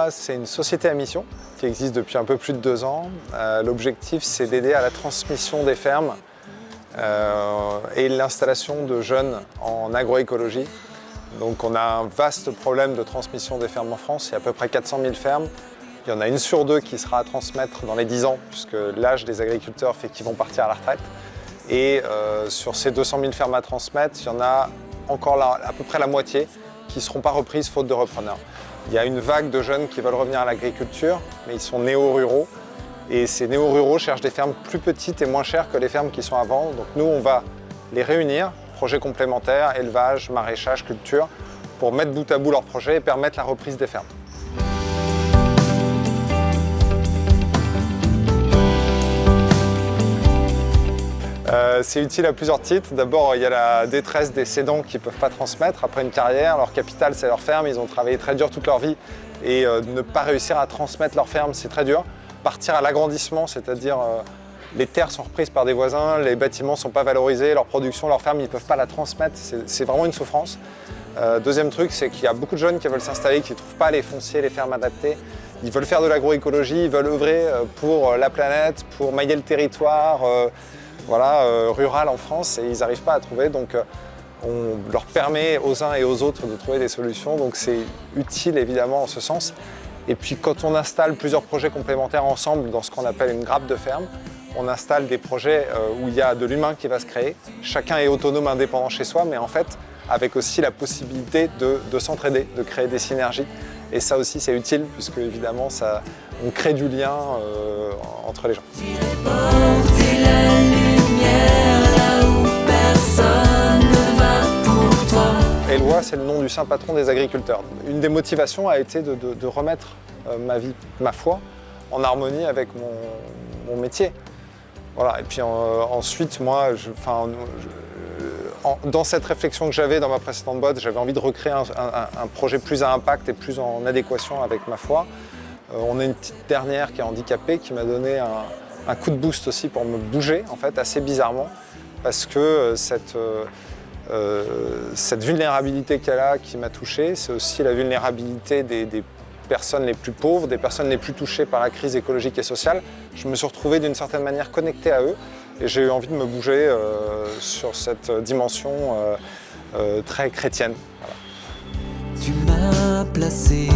Eloi, c'est une société à mission qui existe depuis un peu plus de 2 ans. L'objectif, c'est d'aider à la transmission des fermes et l'installation de jeunes en agroécologie. Donc on a un vaste problème de transmission des fermes en France. Il y a à peu près 400 000 fermes. Il y en a 1 sur 2 qui sera à transmettre dans les 10 ans, puisque l'âge des agriculteurs fait qu'ils vont partir à la retraite. Et sur ces 200 000 fermes à transmettre, il y en a encore là, à peu près la moitié qui ne seront pas reprises faute de repreneurs. Il y a une vague de jeunes qui veulent revenir à l'agriculture, mais ils sont néo-ruraux. Et ces néo-ruraux cherchent des fermes plus petites et moins chères que les fermes qui sont avant. Donc nous, on va les réunir, projets complémentaires, élevage, maraîchage, culture, pour mettre bout à bout leurs projets et permettre la reprise des fermes. C'est utile à plusieurs titres. D'abord, il y a la détresse des cédants qui ne peuvent pas transmettre après une carrière. Leur capital, c'est leur ferme. Ils ont travaillé très dur toute leur vie et ne pas réussir à transmettre leur ferme, c'est très dur. Partir à l'agrandissement, c'est-à-dire les terres sont reprises par des voisins, les bâtiments ne sont pas valorisés, leur production, leur ferme, ils ne peuvent pas la transmettre. C'est vraiment une souffrance. Deuxième truc, c'est qu'il y a beaucoup de jeunes qui veulent s'installer, qui ne trouvent pas les fonciers, les fermes adaptées. Ils veulent faire de l'agroécologie, ils veulent œuvrer pour la planète, pour mailler le territoire. Rural en France et ils n'arrivent pas à trouver. Donc on leur permet aux uns et aux autres de trouver des solutions. Donc c'est utile évidemment en ce sens. Et puis quand on installe plusieurs projets complémentaires ensemble dans ce qu'on appelle une grappe de ferme, on installe des projets où il y a de l'humain qui va se créer. Chacun est autonome, indépendant chez soi, mais en fait avec aussi la possibilité de s'entraider, de créer des synergies. Et ça aussi c'est utile puisque évidemment on crée du lien entre les gens. Eloi, c'est le nom du saint patron des agriculteurs. Une des motivations a été de remettre ma foi en harmonie avec mon métier. Voilà. Et puis ensuite, moi, dans cette réflexion que j'avais dans ma précédente boîte, j'avais envie de recréer un projet plus à impact et plus en adéquation avec ma foi. On a une petite dernière qui est handicapée qui m'a donné un coup de boost aussi pour me bouger, en fait, assez bizarrement, parce que cette vulnérabilité qu'elle a qui m'a touché, c'est aussi la vulnérabilité des personnes les plus pauvres, des personnes les plus touchées par la crise écologique et sociale. Je me suis retrouvé d'une certaine manière connecté à eux et j'ai eu envie de me bouger sur cette dimension très chrétienne. Voilà. Tu m'as placé